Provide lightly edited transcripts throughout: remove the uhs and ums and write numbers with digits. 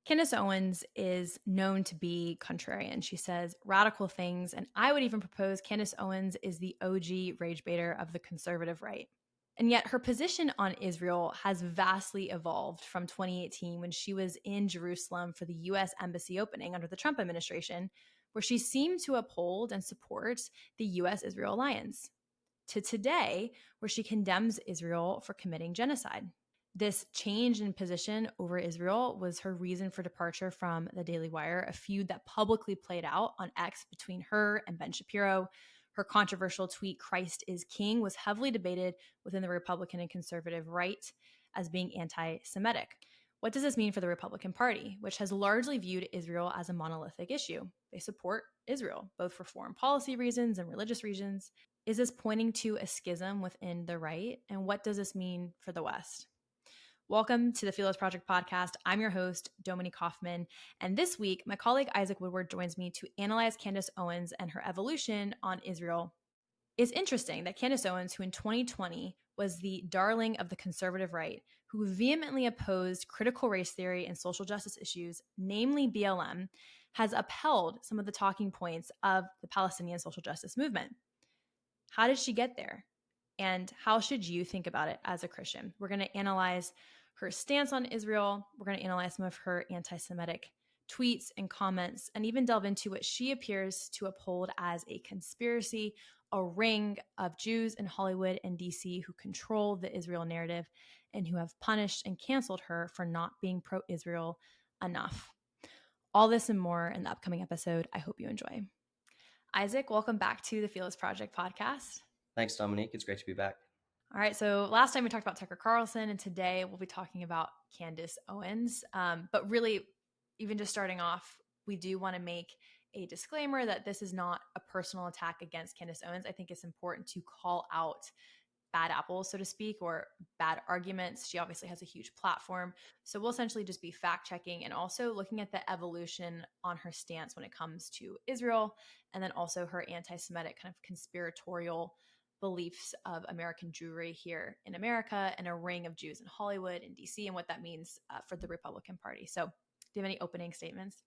Candace Owens is known to be contrarian. She says radical things, and I would even propose Candace Owens is the OG rage baiter of the conservative right. And yet her position on Israel has vastly evolved from 2018 when she was in Jerusalem for the U.S. embassy opening under the Trump administration, where she seemed to uphold and support the U.S.-Israel alliance, to today, where she condemns Israel for committing genocide. This change in position over Israel was her reason for departure from the Daily Wire, a feud that publicly played out on X between her and Ben Shapiro. Her controversial tweet, "Christ is King," was heavily debated within the Republican and conservative right as being anti-Semitic. What does this mean for the Republican Party, which has largely viewed Israel as a monolithic issue? They support Israel, both for foreign policy reasons and religious reasons. Is this pointing to a schism within the right? And what does this mean for the West? Welcome to the Philos Project podcast. I'm your host, Dominique Hoffman. And this week, my colleague Isaac Woodward joins me to analyze Candace Owens and her evolution on Israel. It's interesting that Candace Owens, who in 2020 was the darling of the conservative right, who vehemently opposed critical race theory and social justice issues, namely BLM, has upheld some of the talking points of the Palestinian social justice movement. How did she get there? And how should you think about it as a Christian? We're going to analyze her stance on Israel. We're going to analyze some of her anti-Semitic tweets and comments, and even delve into what she appears to uphold as a conspiracy, a ring of Jews in Hollywood and DC who control the Israel narrative and who have punished and canceled her for not being pro-Israel enough. All this and more in the upcoming episode. I hope you enjoy. Isaac, welcome back to the Philos Project podcast. Thanks, Dominique. It's great to be back. All right. So last time we talked about Tucker Carlson, and today we'll be talking about Candace Owens. But really, even just starting off, we do want to make a disclaimer that this is not a personal attack against Candace Owens. I think it's important to call out bad apples, so to speak, or bad arguments. She obviously has a huge platform. So we'll essentially just be fact checking and also looking at the evolution on her stance when it comes to Israel, and then also her anti-Semitic kind of conspiratorial beliefs of American Jewry here in America and a ring of Jews in Hollywood and DC and what that means for the Republican Party. So do you have any opening statements?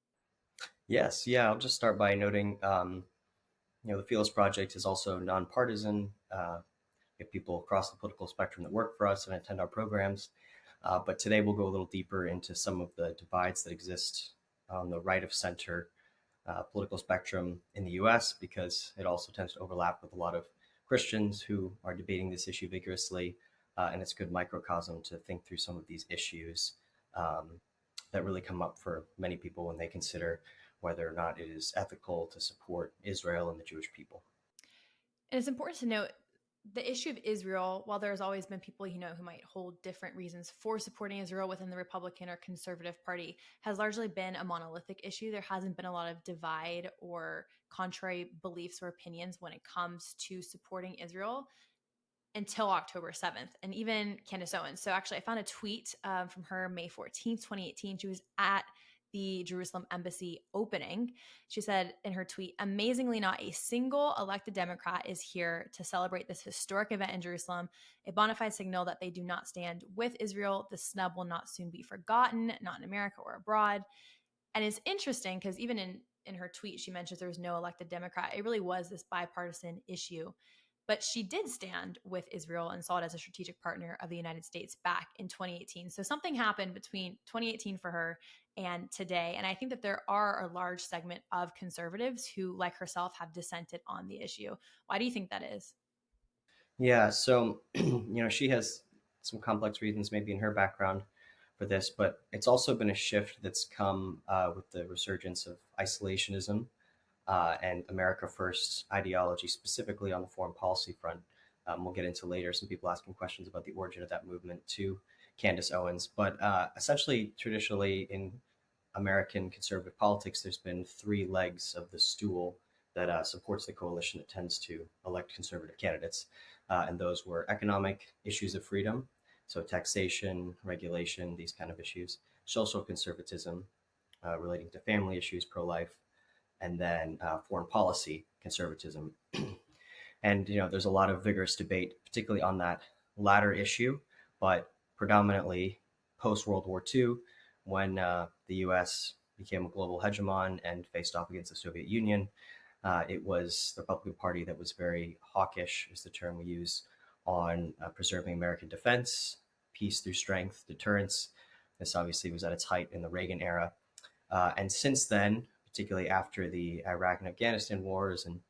Yes. Yeah. I'll just start by noting, the Philos Project is also nonpartisan. We have people across the political spectrum that work for us and attend our programs. But today we'll go a little deeper into some of the divides that exist on the right of center political spectrum in the US, because it also tends to overlap with a lot of Christians who are debating this issue vigorously, and it's a good microcosm to think through some of these issues that really come up for many people when they consider whether or not it is ethical to support Israel and the Jewish people. And it's important to note the issue of Israel, while there's always been people, who might hold different reasons for supporting Israel within the Republican or conservative party, has largely been a monolithic issue. There hasn't been a lot of divide or contrary beliefs or opinions when it comes to supporting Israel until October 7th, and even Candace Owens. So actually, I found a tweet from her May 14th, 2018. She was at the Jerusalem embassy opening. She said in her tweet, "Amazingly, not a single elected Democrat is here to celebrate this historic event in Jerusalem, a bona fide signal that they do not stand with Israel. The snub will not soon be forgotten, not in America or abroad." And it's interesting because even in her tweet, she mentions there was no elected Democrat. It really was this bipartisan issue. But she did stand with Israel and saw it as a strategic partner of the United States back in 2018. So something happened between 2018 for her and today. And I think that there are a large segment of conservatives who, like herself, have dissented on the issue. Why do you think that is? Yeah, so, she has some complex reasons maybe in her background for this, but it's also been a shift that's come with the resurgence of isolationism and America First ideology, specifically on the foreign policy front. We'll get into later some people asking questions about the origin of that movement to Candace Owens. But essentially, traditionally in American conservative politics, there's been three legs of the stool that supports the coalition that tends to elect conservative candidates. And those were economic issues of freedom, so taxation, regulation, these kind of issues, social conservatism relating to family issues, pro-life, and then foreign policy conservatism. And, there's a lot of vigorous debate, particularly on that latter issue, but predominantly post-World War II, when the US became a global hegemon and faced off against the Soviet Union. It was the Republican Party that was very hawkish, is the term we use, on preserving American defense, peace through strength, deterrence. This obviously was at its height in the Reagan era. And since then, particularly after the Iraq and Afghanistan wars, and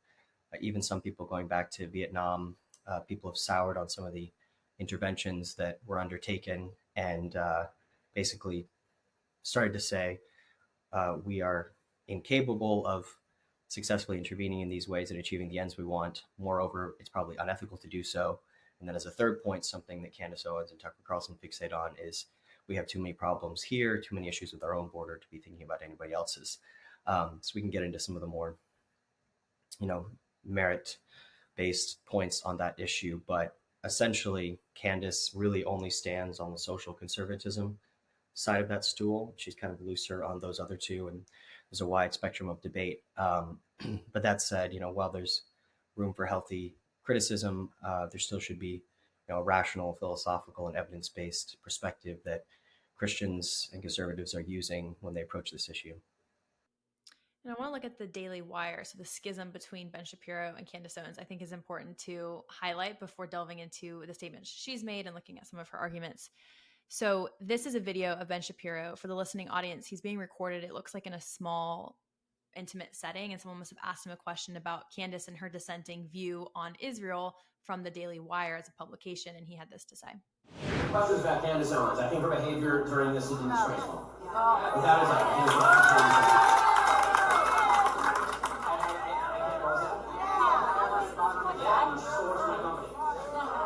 even some people going back to Vietnam, people have soured on some of the interventions that were undertaken and basically started to say we are incapable of successfully intervening in these ways and achieving the ends we want. Moreover, it's probably unethical to do so. And then as a third point, something that Candace Owens and Tucker Carlson fixate on is we have too many problems here, too many issues with our own border to be thinking about anybody else's. So we can get into some of the more, merit-based points on that issue. But essentially, Candace really only stands on the social conservatism side of that stool. She's kind of looser on those other two, and there's a wide spectrum of debate. But that said, while there's room for healthy criticism, there still should be a rational, philosophical, and evidence-based perspective that Christians and conservatives are using when they approach this issue. And I want to look at the Daily Wire. So the schism between Ben Shapiro and Candace Owens, I think, is important to highlight before delving into the statements she's made and looking at some of her arguments. So this is a video of Ben Shapiro. For the listening audience, he's being recorded, it looks like in a small, intimate setting, and someone must have asked him a question about Candace and her dissenting view on Israel from the Daily Wire as a publication, and he had this to say. Questions about Candace Owens. I think her behavior during this has been disgraceful. Without a doubt, it is not.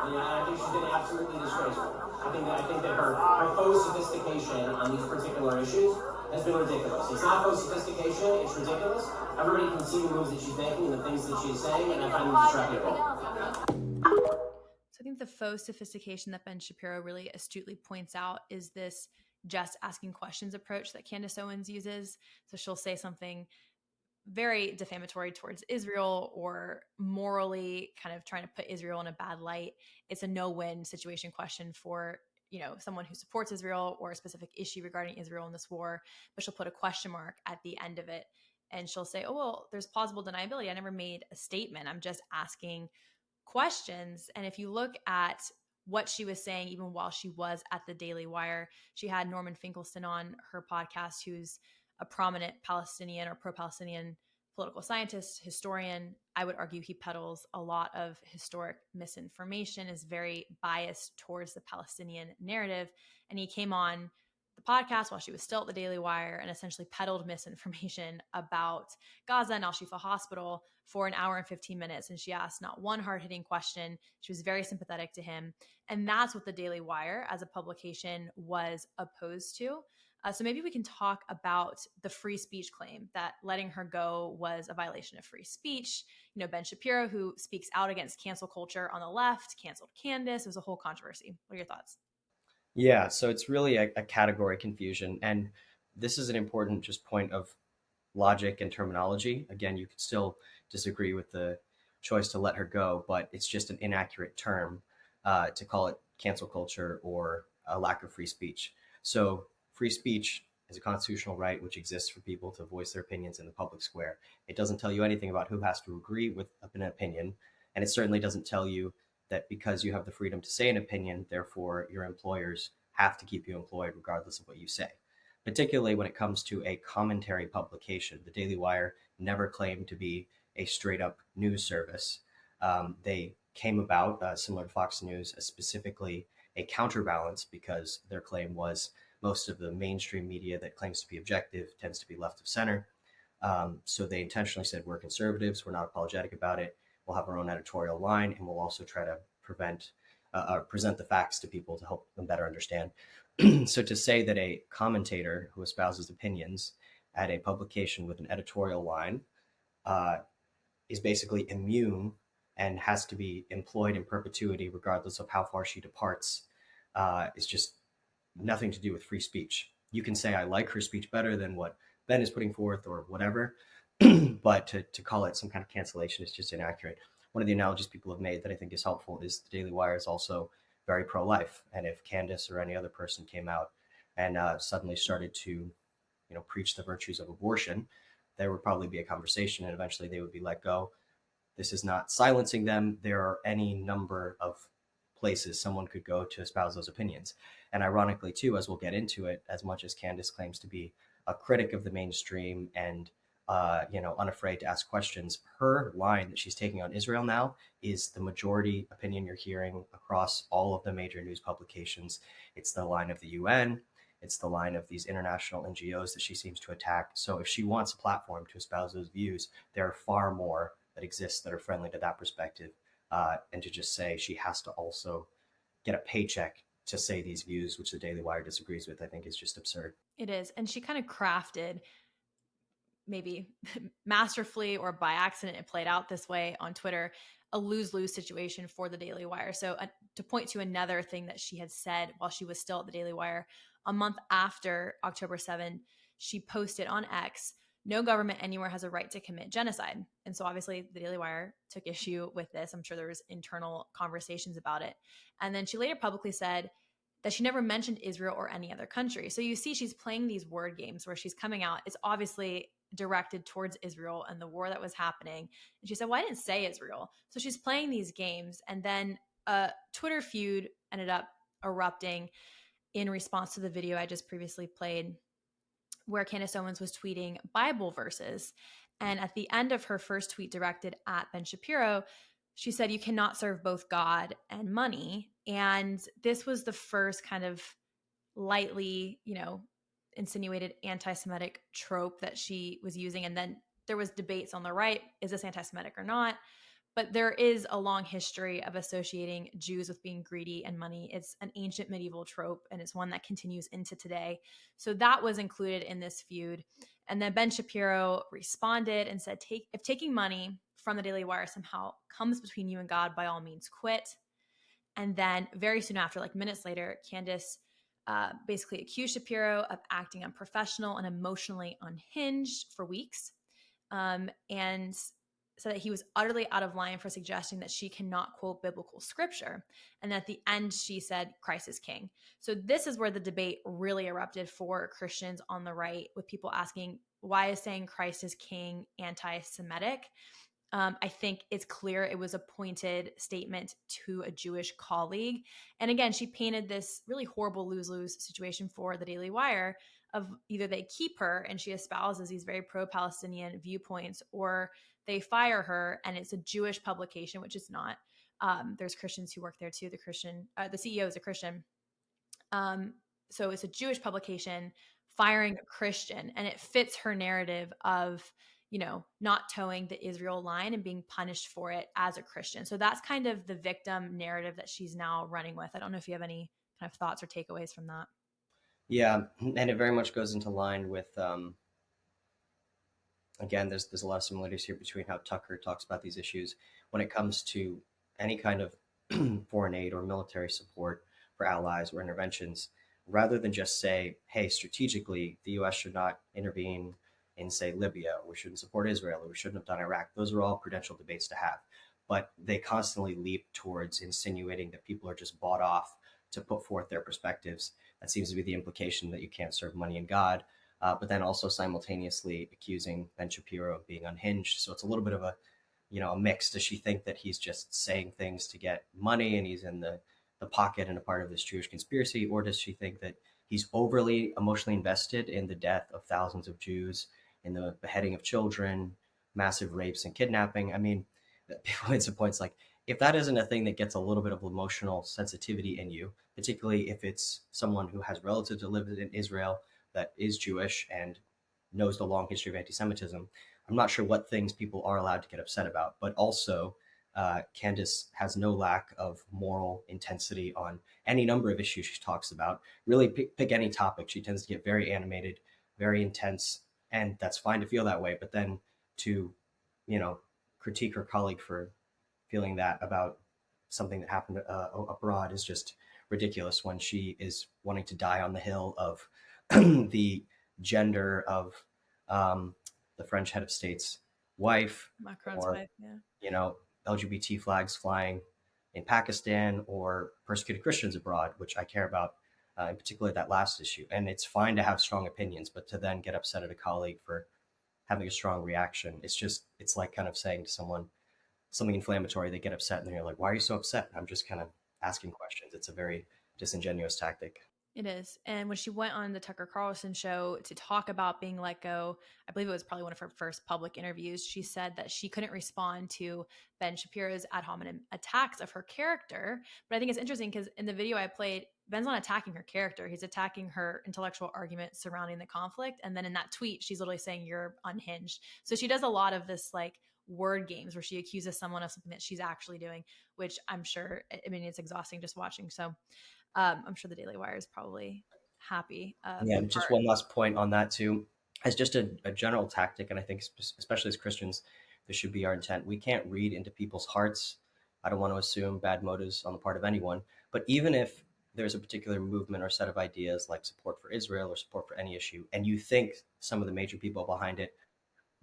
I think she's been absolutely disgraceful. I think that her faux sophistication on these particular issues has been ridiculous. It's not faux sophistication, it's ridiculous. Everybody can see the moves that she's making and the things that she's saying, and I find them disreputable. So I think the faux sophistication that Ben Shapiro really astutely points out is this just asking questions approach that Candace Owens uses. So she'll say something very defamatory towards Israel or morally kind of trying to put Israel in a bad light. It's a no-win situation question for, someone who supports Israel or a specific issue regarding Israel in this war, but she'll put a question mark at the end of it. And she'll say, oh, well, there's plausible deniability. I never made a statement. I'm just asking questions. And if you look at what she was saying, even while she was at the Daily Wire, she had Norman Finkelstein on her podcast, who's a prominent Palestinian or pro-Palestinian political scientist, historian. I would argue he peddles a lot of historic misinformation, is very biased towards the Palestinian narrative. And he came on the podcast while she was still at the Daily Wire and essentially peddled misinformation about Gaza and Al-Shifa Hospital for an hour and 15 minutes. And she asked not one hard-hitting question. She was very sympathetic to him. And that's what the Daily Wire as a publication was opposed to. So maybe we can talk about the free speech claim that letting her go was a violation of free speech. Ben Shapiro, who speaks out against cancel culture on the left, canceled Candace. It was a whole controversy. What are your thoughts? Yeah, so it's really a category confusion. And this is an important just point of logic and terminology. Again, you could still disagree with the choice to let her go, but it's just an inaccurate term to call it cancel culture or a lack of free speech. So free speech is a constitutional right which exists for people to voice their opinions in the public square. It doesn't tell you anything about who has to agree with an opinion, and it certainly doesn't tell you that because you have the freedom to say an opinion, therefore your employers have to keep you employed regardless of what you say. Particularly when it comes to a commentary publication. The Daily Wire never claimed to be a straight up news service. They came about, similar to Fox News, as specifically a counterbalance because their claim was most of the mainstream media that claims to be objective tends to be left of center. So they intentionally said, we're conservatives, we're not apologetic about it, we'll have our own editorial line, and we'll also try to present the facts to people to help them better understand. So to say that a commentator who espouses opinions at a publication with an editorial line is basically immune and has to be employed in perpetuity regardless of how far she departs is just nothing to do with free speech. You can say, I like her speech better than what Ben is putting forth or whatever, but to call it some kind of cancellation is just inaccurate. One of the analogies people have made that I think is helpful is the Daily Wire is also very pro-life. And if Candace or any other person came out and suddenly started to, preach the virtues of abortion, there would probably be a conversation, and eventually they would be let go. This is not silencing them. There are any number of places someone could go to espouse those opinions. And ironically, too, as we'll get into it, as much as Candace claims to be a critic of the mainstream and unafraid to ask questions, her line that she's taking on Israel now is the majority opinion you're hearing across all of the major news publications. It's the line of the UN. It's the line of these international NGOs that she seems to attack. So if she wants a platform to espouse those views, there are far more that exist that are friendly to that perspective. And to just say she has to also get a paycheck to say these views, which the Daily Wire disagrees with, I think is just absurd. It is. And she kind of crafted, maybe masterfully or by accident, it played out this way on Twitter, a lose-lose situation for the Daily Wire. So to point to another thing that she had said while she was still at the Daily Wire, a month after October 7, she posted on X, "No government anywhere has a right to commit genocide." And so obviously the Daily Wire took issue with this. I'm sure there was internal conversations about it. And then she later publicly said that she never mentioned Israel or any other country. So you see she's playing these word games where she's coming out. It's obviously directed towards Israel and the war that was happening. And she said, well, I didn't say Israel. So she's playing these games. And then a Twitter feud ended up erupting in response to the video I just previously played, where Candace Owens was tweeting Bible verses. And at the end of her first tweet directed at Ben Shapiro, she said, "You cannot serve both God and money." And this was the first kind of lightly, insinuated anti-Semitic trope that she was using. And then there was debates on the right, is this anti-Semitic or not? But there is a long history of associating Jews with being greedy and money. It's an ancient medieval trope, and it's one that continues into today. So that was included in this feud. And then Ben Shapiro responded and said, if taking money from the Daily Wire somehow comes between you and God, by all means quit. And then very soon after, like minutes later, Candace basically accused Shapiro of acting unprofessional and emotionally unhinged for weeks, and said that he was utterly out of line for suggesting that she cannot quote biblical scripture. And at the end, she said, "Christ is king." So this is where the debate really erupted for Christians on the right, with people asking, why is saying Christ is king anti-Semitic? I think it's clear it was a pointed statement to a Jewish colleague. And again, she painted this really horrible lose-lose situation for the Daily Wire of either they keep her and she espouses these very pro-Palestinian viewpoints, or they fire her and it's a Jewish publication, which is not. There's Christians who work there too. The CEO is a Christian. So it's a Jewish publication firing a Christian, and it fits her narrative of, not towing the Israel line and being punished for it as a Christian. So that's kind of the victim narrative that she's now running with. I don't know if you have any kind of thoughts or takeaways from that. Yeah, and it very much goes into line with, again, there's a lot of similarities here between how Tucker talks about these issues when it comes to any kind of foreign aid or military support for allies or interventions. Rather than just say, hey, strategically, the U.S. should not intervene in, say, Libya, or we shouldn't support Israel, or we shouldn't have done Iraq. Those are all prudential debates to have. But they constantly leap towards insinuating that people are just bought off to put forth their perspectives. That seems to be the implication, that you can't serve money and God, but then also simultaneously accusing Ben Shapiro of being unhinged. So it's a little bit of a mix. Does she think that he's just saying things to get money and he's in the pocket and a part of this Jewish conspiracy? Or does she think that he's overly emotionally invested in the death of thousands of Jews, in the beheading of children, massive rapes and kidnapping? I mean, it's points like, if that isn't a thing that gets a little bit of emotional sensitivity in you, particularly if it's someone who has relatives that live in Israel that is Jewish and knows the long history of anti-Semitism, I'm not sure what things people are allowed to get upset about. But also, Candace has no lack of moral intensity on any number of issues she talks about. Really pick any topic. She tends to get very animated, very intense, and that's fine to feel that way. But then to, critique her colleague for feeling that about something that happened abroad is just ridiculous, when she is wanting to die on the hill of the gender of the French head of state's wife, Macron's or, wife, yeah. LGBT flags flying in Pakistan, or persecuted Christians abroad, which I care about in particular that last issue. And it's fine to have strong opinions, but to then get upset at a colleague for having a strong reaction, it's like kind of saying to someone something inflammatory, they get upset, and then you're like, why are you so upset? I'm just kind of asking questions. It's a very disingenuous tactic. It is. And when she went on the Tucker Carlson show to talk about being let go, I believe it was probably one of her first public interviews, she said that she couldn't respond to Ben Shapiro's ad hominem attacks of her character. But I think it's interesting because in the video I played, Ben's not attacking her character. He's attacking her intellectual argument surrounding the conflict. And then in that tweet, she's literally saying you're unhinged. So she does a lot of this like word games where she accuses someone of something that she's actually doing, which I'm sure, I mean, it's exhausting just watching. So I'm sure the Daily Wire is probably happy. Yeah, and just one last point on that too, as just a general tactic, and I think especially as Christians, this should be our intent. We can't read into people's hearts. I don't want to assume bad motives on the part of anyone, but even if there's a particular movement or set of ideas like support for Israel or support for any issue, and you think some of the major people behind it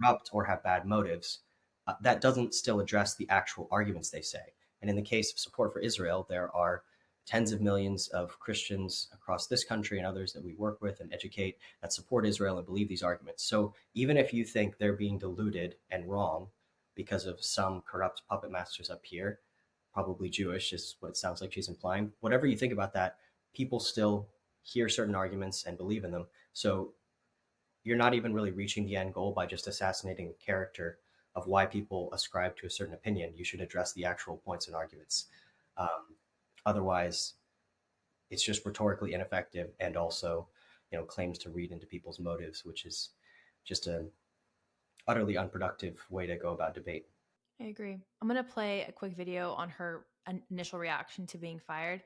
corrupt or have bad motives, that doesn't still address the actual arguments they say. And in the case of support for Israel, there are tens of millions of Christians across this country and others that we work with and educate that support Israel and believe these arguments. So even if you think they're being deluded and wrong because of some corrupt puppet masters up here, probably Jewish is what it sounds like she's implying, whatever you think about that, people still hear certain arguments and believe in them. So you're not even really reaching the end goal by just assassinating the character of why people ascribe to a certain opinion. You should address the actual points and arguments. Otherwise, it's just rhetorically ineffective and also, claims to read into people's motives, which is just an utterly unproductive way to go about debate. I agree. I'm going to play a quick video on her initial reaction to being fired.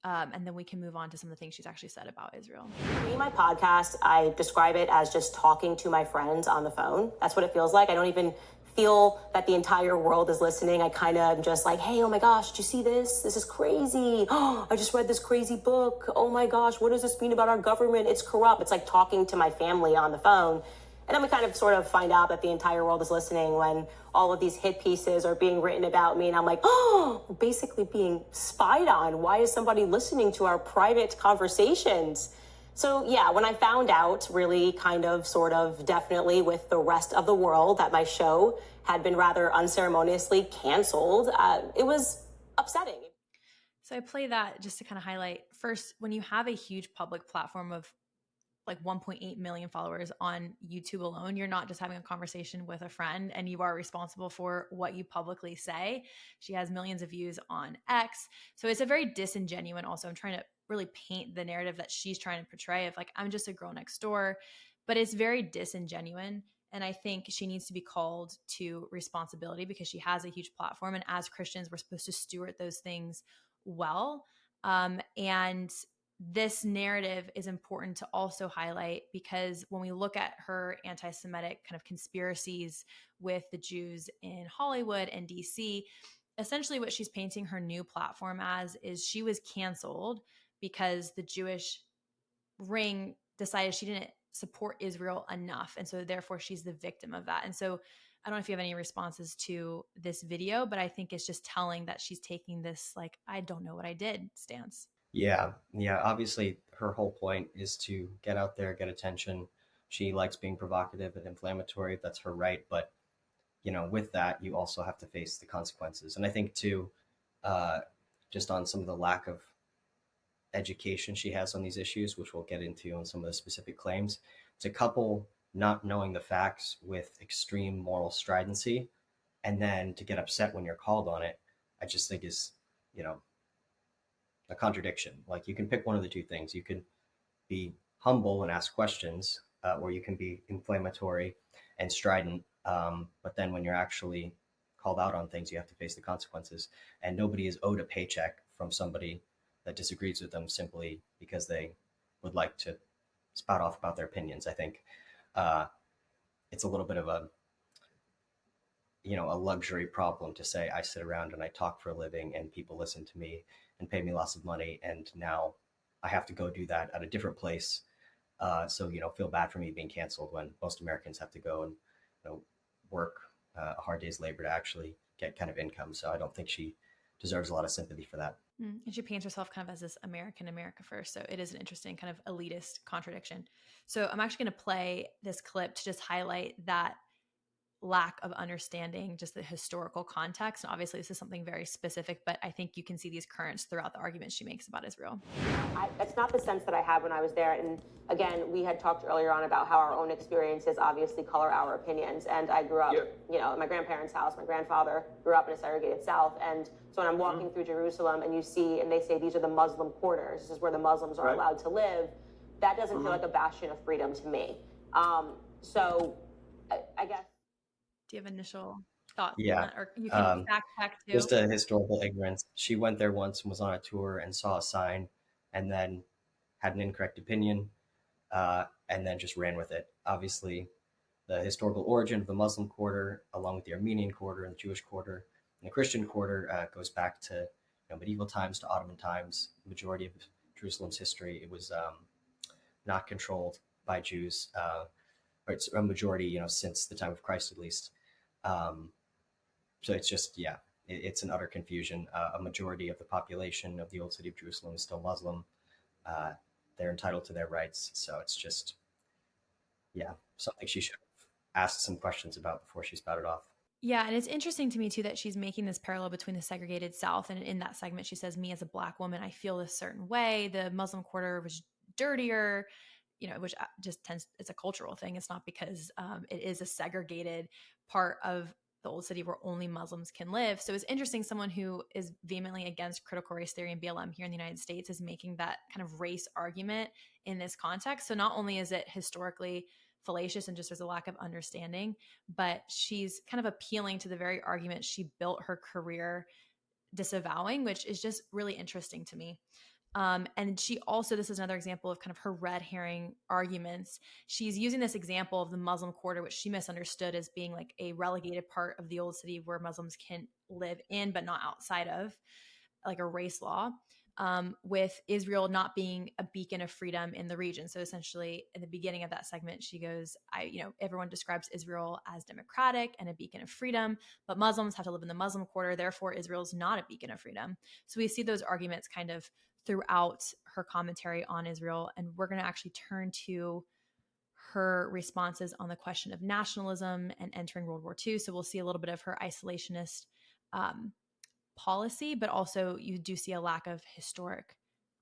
And then we can move on to some of the things she's actually said about Israel. For me, my podcast, I describe it as just talking to my friends on the phone. That's what it feels like. I don't even feel that the entire world is listening. I kind of am just like, hey, oh my gosh, did you see this? This is crazy. Oh, I just read this crazy book. Oh my gosh, what does this mean about our government? It's corrupt. It's like talking to my family on the phone. And then we kind of sort of find out that the entire world is listening when all of these hit pieces are being written about me. And I'm like, oh, we're basically being spied on. Why is somebody listening to our private conversations? So yeah, when I found out really kind of sort of definitely with the rest of the world that my show had been rather unceremoniously canceled, it was upsetting. So I play that just to kind of highlight first, when you have a huge public platform of like 1.8 million followers on YouTube alone, you're not just having a conversation with a friend and you are responsible for what you publicly say. She has millions of views on X. So it's a very disingenuous also. I'm trying to really paint the narrative that she's trying to portray of like, I'm just a girl next door, but it's very disingenuous. And I think she needs to be called to responsibility because she has a huge platform. And as Christians, we're supposed to steward those things well. And this narrative is important to also highlight because when we look at her anti-Semitic kind of conspiracies with the Jews in Hollywood and DC, essentially what she's painting her new platform as is she was canceled because the Jewish ring decided she didn't support Israel enough. And so therefore she's the victim of that. And so I don't know if you have any responses to this video, but I think it's just telling that she's taking this like, I don't know what I did stance. Yeah. Obviously, her whole point is to get out there, get attention. She likes being provocative and inflammatory. That's her right. But, with that, you also have to face the consequences. And I think, too, just on some of the lack of education she has on these issues, which we'll get into on some of the specific claims, to couple not knowing the facts with extreme moral stridency and then to get upset when you're called on it, I just think is, a contradiction. Like you can pick one of the two things. You can be humble and ask questions, or you can be inflammatory and strident. But then when you're actually called out on things, you have to face the consequences. And nobody is owed a paycheck from somebody that disagrees with them simply because they would like to spout off about their opinions. I think it's a little bit of a luxury problem to say I sit around and I talk for a living and people listen to me and pay me lots of money, and now I have to go do that at a different place. So feel bad for me being canceled when most Americans have to go and work a hard day's labor to actually get kind of income. So I don't think she deserves a lot of sympathy for that. And she paints herself kind of as this America first. So it is an interesting kind of elitist contradiction. So I'm actually going to play this clip to just highlight that lack of understanding just the historical context. And obviously this is something very specific, but I think you can see these currents throughout the arguments she makes about Israel. That's not the sense that I had when I was there. And again, we had talked earlier on about how our own experiences obviously color our opinions. And I grew up, at my grandparents' house. My grandfather grew up in a segregated South. And so when I'm walking through Jerusalem and you see, and they say these are the Muslim quarters, this is where the Muslims are allowed to live, that doesn't feel like a bastion of freedom to me. So I guess. Do you have initial thoughts Yeah. on that? Or you can fact check too. Just a historical ignorance. She went there once and was on a tour and saw a sign and then had an incorrect opinion and then just ran with it. Obviously, the historical origin of the Muslim quarter, along with the Armenian quarter and the Jewish quarter and the Christian quarter, goes back to medieval times, to Ottoman times. The majority of Jerusalem's history, it was not controlled by Jews, or it's a majority, since the time of Christ at least. So it's just, it's an utter confusion. A majority of the population of the old city of Jerusalem is still Muslim. They're entitled to their rights. So it's just, something she should have asked some questions about before she spouted off. Yeah, and it's interesting to me too that she's making this parallel between the segregated South, and in that segment she says, me as a Black woman, I feel this certain way. The Muslim quarter was dirtier, which just it's a cultural thing. It's not because it is a segregated part of the old city where only Muslims can live. So it's interesting, someone who is vehemently against critical race theory and BLM here in the United States is making that kind of race argument in this context. So not only is it historically fallacious and just there's a lack of understanding, but she's kind of appealing to the very argument she built her career disavowing, which is just really interesting to me. And she also, this is another example of kind of her red herring arguments. She's using this example of the Muslim quarter, which she misunderstood as being like a relegated part of the old city where Muslims can live in, but not outside of, like a race law, with Israel not being a beacon of freedom in the region. So essentially in the beginning of that segment, she goes, everyone describes Israel as democratic and a beacon of freedom, but Muslims have to live in the Muslim quarter. Therefore, Israel's not a beacon of freedom. So we see those arguments kind of throughout her commentary on Israel. And we're going to actually turn to her responses on the question of nationalism and entering World War II. So we'll see a little bit of her isolationist policy, but also you do see a lack of historic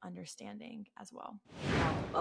understanding as well.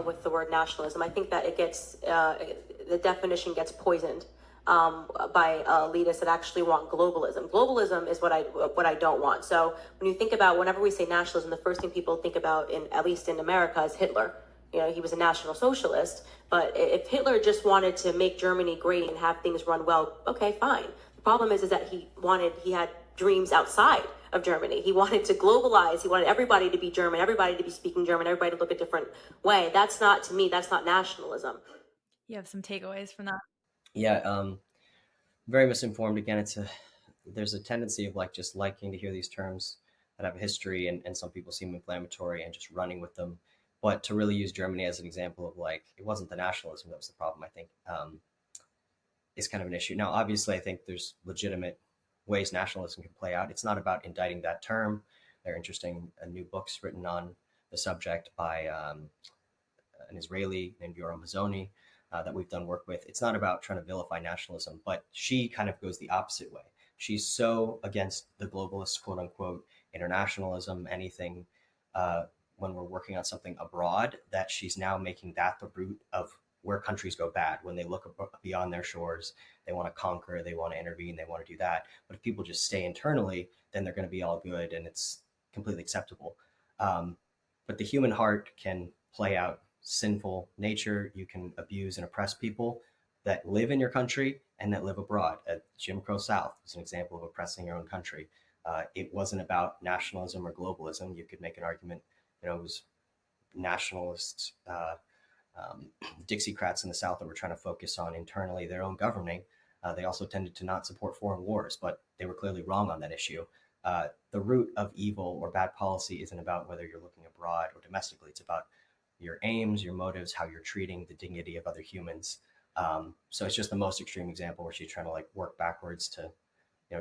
With the word nationalism, I think that it gets, the definition gets poisoned by elitists that actually want globalism. Globalism is what I don't want. So when you think about, whenever we say nationalism, the first thing people think about, at least in America, is Hitler. He was a National Socialist, but if Hitler just wanted to make Germany great and have things run well, okay, fine. The problem is that he had dreams outside of Germany. He wanted to globalize. He wanted everybody to be German, everybody to be speaking German, everybody to look a different way. That's not, to me, that's not nationalism. You have some takeaways from that? Yeah, very misinformed. Again, there's a tendency of just liking to hear these terms that have a history, and some people seem inflammatory and just running with them. But to really use Germany as an example of it wasn't the nationalism that was the problem, I think, is kind of an issue. Now, obviously, I think there's legitimate ways nationalism can play out. It's not about indicting that term. There are interesting new books written on the subject by an Israeli named Yoram Hazony that we've done work with. It's not about trying to vilify nationalism, but she kind of goes the opposite way. She's so against the globalist, quote unquote, internationalism, anything when we're working on something abroad, that she's now making that the root of where countries go bad. When they look beyond their shores, they want to conquer, they want to intervene, they want to do that. But if people just stay internally, then they're going to be all good and it's completely acceptable. But the human heart can play out sinful nature. You can abuse and oppress people that live in your country and that live abroad. Jim Crow South is an example of oppressing your own country. It wasn't about nationalism or globalism. You could make an argument, it was nationalists, Dixiecrats in the South that were trying to focus on internally their own governing. They also tended to not support foreign wars, but they were clearly wrong on that issue. The root of evil or bad policy isn't about whether you're looking abroad or domestically. It's about your aims, your motives, how you're treating the dignity of other humans. So it's just the most extreme example where she's trying to work backwards to,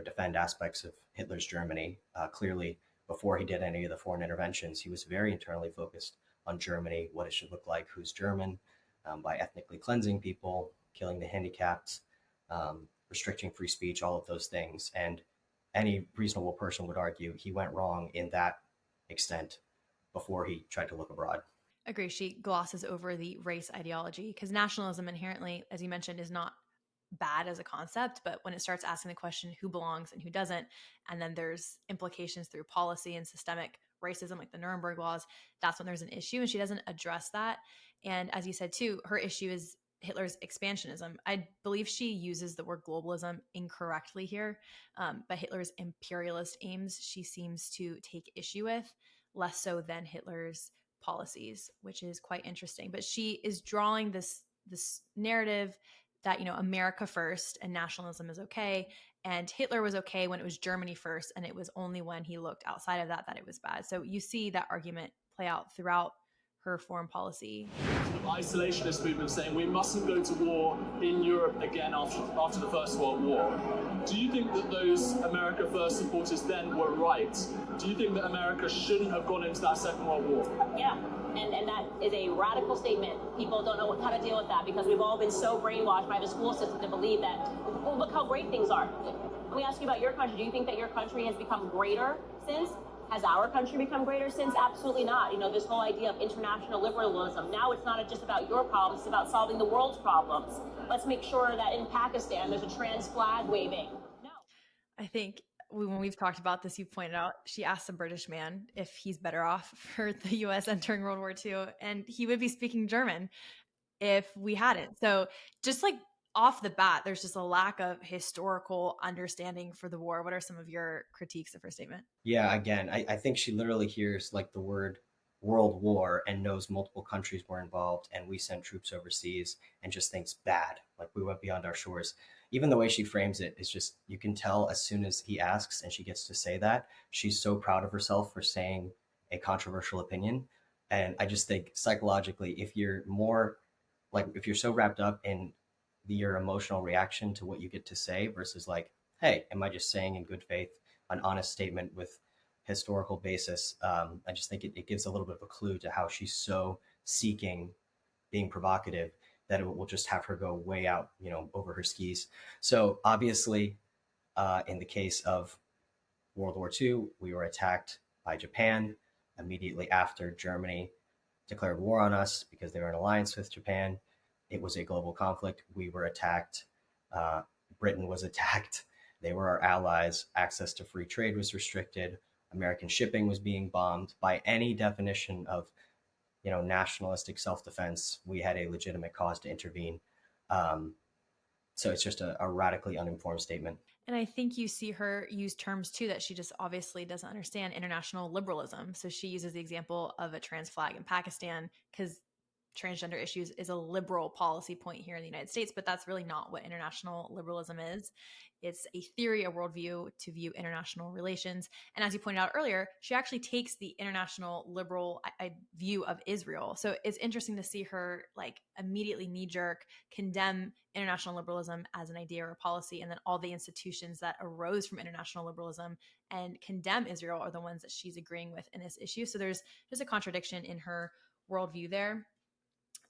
defend aspects of Hitler's Germany. Clearly, before he did any of the foreign interventions, he was very internally focused on Germany, what it should look like, who's German, by ethnically cleansing people, killing the handicapped, restricting free speech, all of those things. And any reasonable person would argue he went wrong in that extent before he tried to look abroad. Agree. She glosses over the race ideology because nationalism inherently, as you mentioned, is not bad as a concept, but when it starts asking the question who belongs and who doesn't, and then there's implications through policy and systemic racism like the Nuremberg laws, that's when there's an issue, and she doesn't address that. And as you said too, her issue is Hitler's expansionism. I believe she uses the word globalism incorrectly here, but Hitler's imperialist aims she seems to take issue with, less so than Hitler's policies, which is quite interesting. But she is drawing this narrative that, you know, America first and nationalism is okay. And Hitler was okay when it was Germany first. And it was only when he looked outside of that it was bad. So you see that argument play out throughout her foreign policy. Isolationist movement saying we mustn't go to war in Europe again after the First World War. Do you think that those America First supporters then were right? Do you think that America shouldn't have gone into that Second World War? Yeah, and that is a radical statement. People don't know how to deal with that because we've all been so brainwashed by the school system to believe that, well, look how great things are. Let me ask you about your country. Do you think that your country has become greater since? Has our country become greater since? Absolutely not. You know, this whole idea of international liberalism, now it's not just about your problems, it's about solving the world's problems. Let's make sure that in Pakistan there's a trans flag waving. No. I think when we've talked about this, you pointed out, she asked a British man if he's better off for the US entering World War II, and he would be speaking German if we hadn't. So just like off the bat, there's just a lack of historical understanding for the war. What are some of your critiques of her statement? Yeah, again, I think she literally hears like the word World War and knows multiple countries were involved and we sent troops overseas and just thinks bad, like we went beyond our shores. Even the way she frames it is just, you can tell as soon as he asks and she gets to say that, she's so proud of herself for saying a controversial opinion. And I just think psychologically, if you're so wrapped up in your emotional reaction to what you get to say versus like, hey, am I just saying in good faith an honest statement with historical basis? I just think it gives a little bit of a clue to how she's so seeking being provocative that it will just have her go way out, you know, over her skis. So obviously, in the case of World War II, we were attacked by Japan immediately after Germany declared war on us because they were in alliance with Japan. It was a global conflict. We were attacked. Britain was attacked. They were our allies. Access to free trade was restricted. American shipping was being bombed. By any definition of, you know, nationalistic self-defense, we had a legitimate cause to intervene. So it's just a radically uninformed statement. And I think you see her use terms too that she just obviously doesn't understand: international liberalism. So she uses the example of a trans flag in Pakistan because transgender issues is a liberal policy point here in the United States, but that's really not what international liberalism is. It's a theory, a worldview to view international relations. And as you pointed out earlier, she actually takes the international liberal view of Israel. So it's interesting to see her like immediately knee-jerk condemn international liberalism as an idea or a policy, and then all the institutions that arose from international liberalism and condemn Israel are the ones that she's agreeing with in this issue. So there's just a contradiction in her worldview there.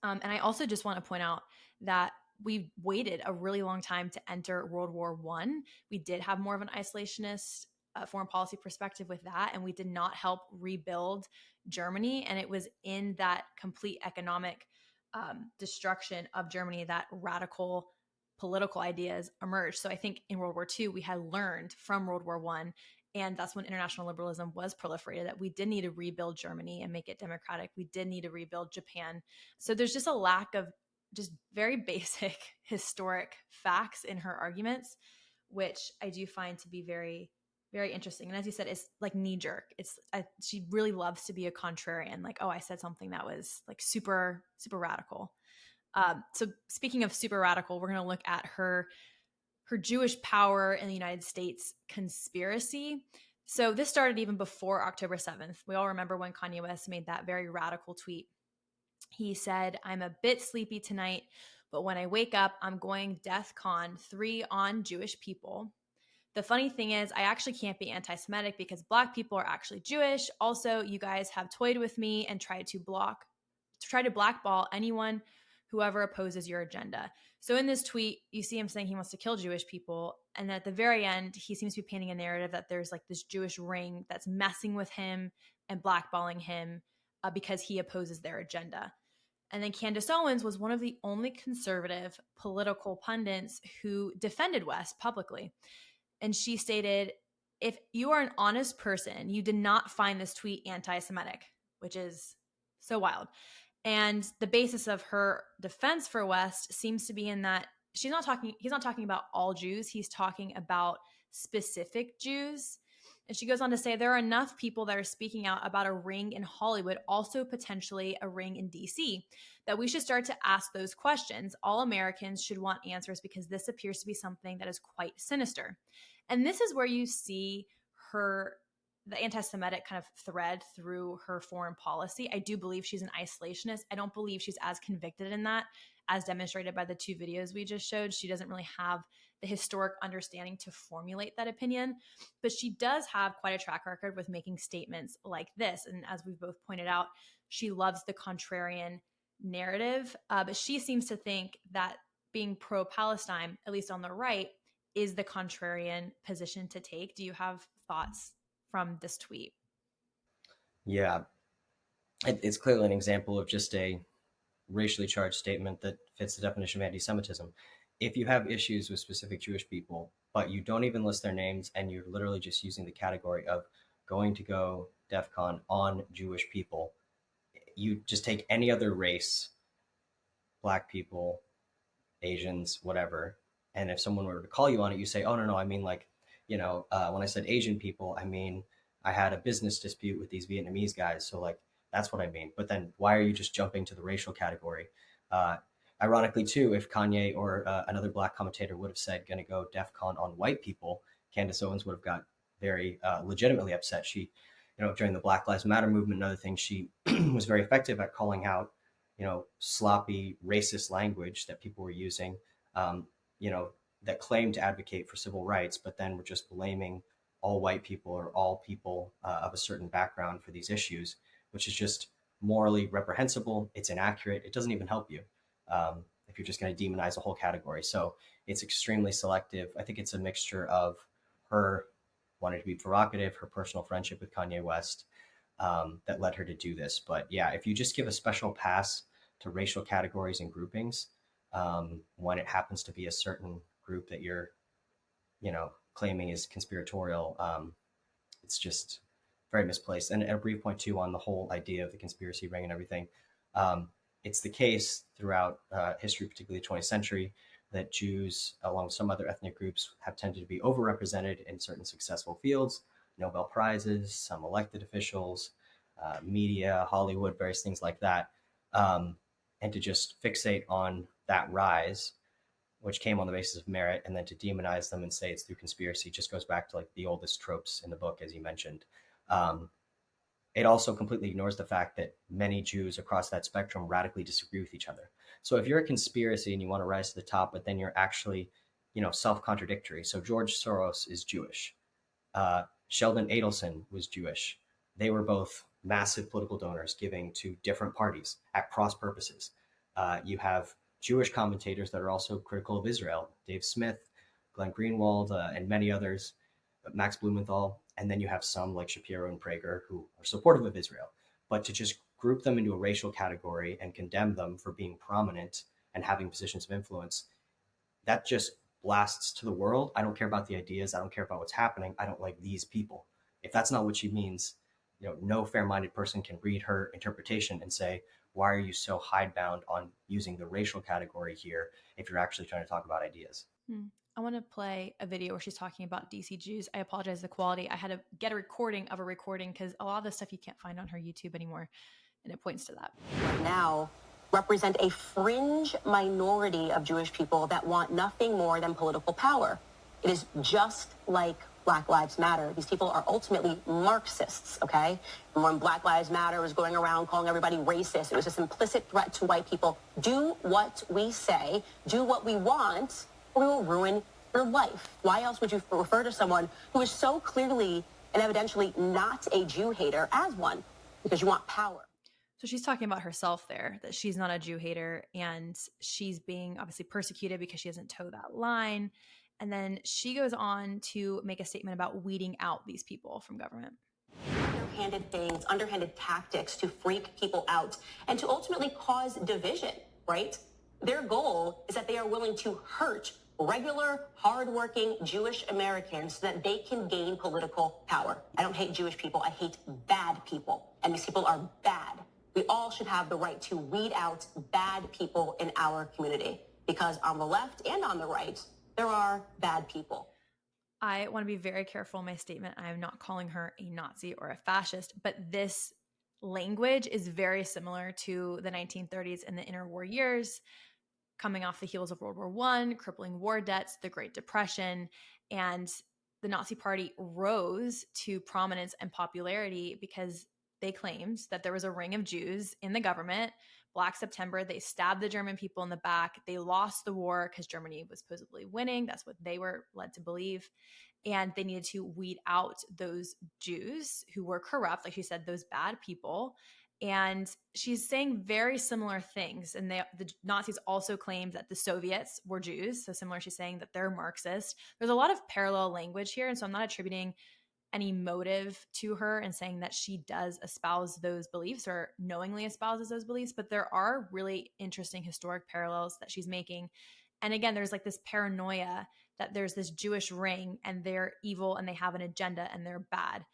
And I also just want to point out that we waited a really long time to enter World War I. We did have more of an isolationist foreign policy perspective with that, and we did not help rebuild Germany. And it was in that complete economic destruction of Germany that radical political ideas emerged. So I think in World War II, we had learned from World War I, and that's when international liberalism was proliferated, that we did need to rebuild Germany and make it democratic. We did need to rebuild Japan. So there's just a lack of just very basic historic facts in her arguments, which I do find to be very, very interesting. And as you said, it's like knee jerk. She really loves to be a contrarian. Like, oh, I said something that was like super, super radical. So speaking of super radical, we're going to look at her Jewish power in the United States conspiracy. So this started even before October 7th. We all remember when Kanye West made that very radical tweet. He said, "I'm a bit sleepy tonight, but when I wake up, I'm going DEF CON 3 on Jewish people." The funny thing is, I actually can't be anti-Semitic because Black people are actually Jewish. Also, you guys have toyed with me and tried to blackball anyone, whoever opposes your agenda. So in this tweet, you see him saying he wants to kill Jewish people. And at the very end, he seems to be painting a narrative that there's like this Jewish ring that's messing with him and blackballing him because he opposes their agenda. And then Candace Owens was one of the only conservative political pundits who defended West publicly. And she stated, if you are an honest person, you did not find this tweet anti-Semitic, which is so wild. And the basis of her defense for West seems to be in that he's not talking about all Jews. He's talking about specific Jews. And she goes on to say there are enough people that are speaking out about a ring in Hollywood, also potentially a ring in DC, that we should start to ask those questions. All Americans should want answers because this appears to be something that is quite sinister. And this is where you see the anti-Semitic kind of thread through her foreign policy. I do believe she's an isolationist. I don't believe she's as convicted in that as demonstrated by the two videos we just showed. She doesn't really have the historic understanding to formulate that opinion, but she does have quite a track record with making statements like this. And as we've both pointed out, she loves the contrarian narrative, but she seems to think that being pro-Palestine, at least on the right, is the contrarian position to take. Do you have thoughts from this tweet? Yeah, it's clearly an example of just a racially charged statement that fits the definition of anti-Semitism. If you have issues with specific Jewish people, but you don't even list their names and you're literally just using the category of going to go DEFCON on Jewish people, you just take any other race, Black people, Asians, whatever, and if someone were to call you on it, you say, oh, no, I mean, like, when I said Asian people, I mean, I had a business dispute with these Vietnamese guys. So like, that's what I mean. But then why are you just jumping to the racial category? Ironically, too, if Kanye or another Black commentator would have said, going to go DEFCON on white people, Candace Owens would have got very legitimately upset. She, during the Black Lives Matter movement and other things, she was very effective at calling out, sloppy racist language that people were using, that claimed to advocate for civil rights, but then were just blaming all white people or all people of a certain background for these issues, which is just morally reprehensible. It's inaccurate. It doesn't even help you if you're just going to demonize a whole category. So it's extremely selective. I think it's a mixture of her wanting to be provocative, her personal friendship with Kanye West that led her to do this. But yeah, if you just give a special pass to racial categories and groupings when it happens to be a certain group that you're, claiming is conspiratorial, it's just very misplaced. And a brief point too on the whole idea of the conspiracy ring and everything. It's the case throughout history, particularly the 20th century, that Jews, along with some other ethnic groups, have tended to be overrepresented in certain successful fields, Nobel Prizes, some elected officials, media, Hollywood, various things like that. And to just fixate on that rise, which came on the basis of merit, and then to demonize them and say it's through conspiracy just goes back to like the oldest tropes in the book, as you mentioned. It also completely ignores the fact that many Jews across that spectrum radically disagree with each other. So if you're a conspiracy and you want to rise to the top, but then you're actually, self-contradictory. So George Soros is Jewish. Sheldon Adelson was Jewish. They were both massive political donors giving to different parties at cross purposes. You have Jewish commentators that are also critical of Israel, Dave Smith, Glenn Greenwald, and many others, Max Blumenthal. And then you have some like Shapiro and Prager who are supportive of Israel. But to just group them into a racial category and condemn them for being prominent and having positions of influence, that just blasts to the world. I don't care about the ideas. I don't care about what's happening. I don't like these people. If that's not what she means, no fair-minded person can read her interpretation and say, why are you so hidebound on using the racial category here if you're actually trying to talk about ideas? I want to play a video where she's talking about DC Jews. I apologize for the quality. I had to get a recording of a recording because a lot of the stuff you can't find on her YouTube anymore, and it points to that. Now represent a fringe minority of Jewish people that want nothing more than political power. It is just like Black Lives Matter. These people are ultimately Marxists, okay? And when Black Lives Matter was going around calling everybody racist, it was this implicit threat to white people. Do what we say, do what we want, or we will ruin your life. Why else would you refer to someone who is so clearly and evidently not a Jew hater as one? Because you want power. So she's talking about herself there, that she's not a Jew hater and she's being obviously persecuted because she doesn't toe that line. And then she goes on to make a statement about weeding out these people from government. Underhanded things, underhanded tactics to freak people out and to ultimately cause division, right? Their goal is that they are willing to hurt regular, hardworking Jewish Americans so that they can gain political power. I don't hate Jewish people. I hate bad people. And these people are bad. We all should have the right to weed out bad people in our community because on the left and on the right, there are bad people. I want to be very careful in my statement. I am not calling her a Nazi or a fascist, but this language is very similar to the 1930s and the interwar years, coming off the heels of World War I, crippling war debts, the Great Depression, and the Nazi Party rose to prominence and popularity because they claimed that there was a ring of Jews in the government. Black September, they stabbed the German people in the back. They lost the war because Germany was supposedly winning. That's what they were led to believe. And they needed to weed out those Jews who were corrupt, like she said, those bad people. And she's saying very similar things. And the Nazis also claimed that the Soviets were Jews. So similar, she's saying that they're Marxist. There's a lot of parallel language here. And so I'm not attributing any motive to her and saying that she does espouse those beliefs or knowingly espouses those beliefs. But there are really interesting historic parallels that she's making. And again, there's like this paranoia that there's this Jewish ring and they're evil and they have an agenda and they're bad.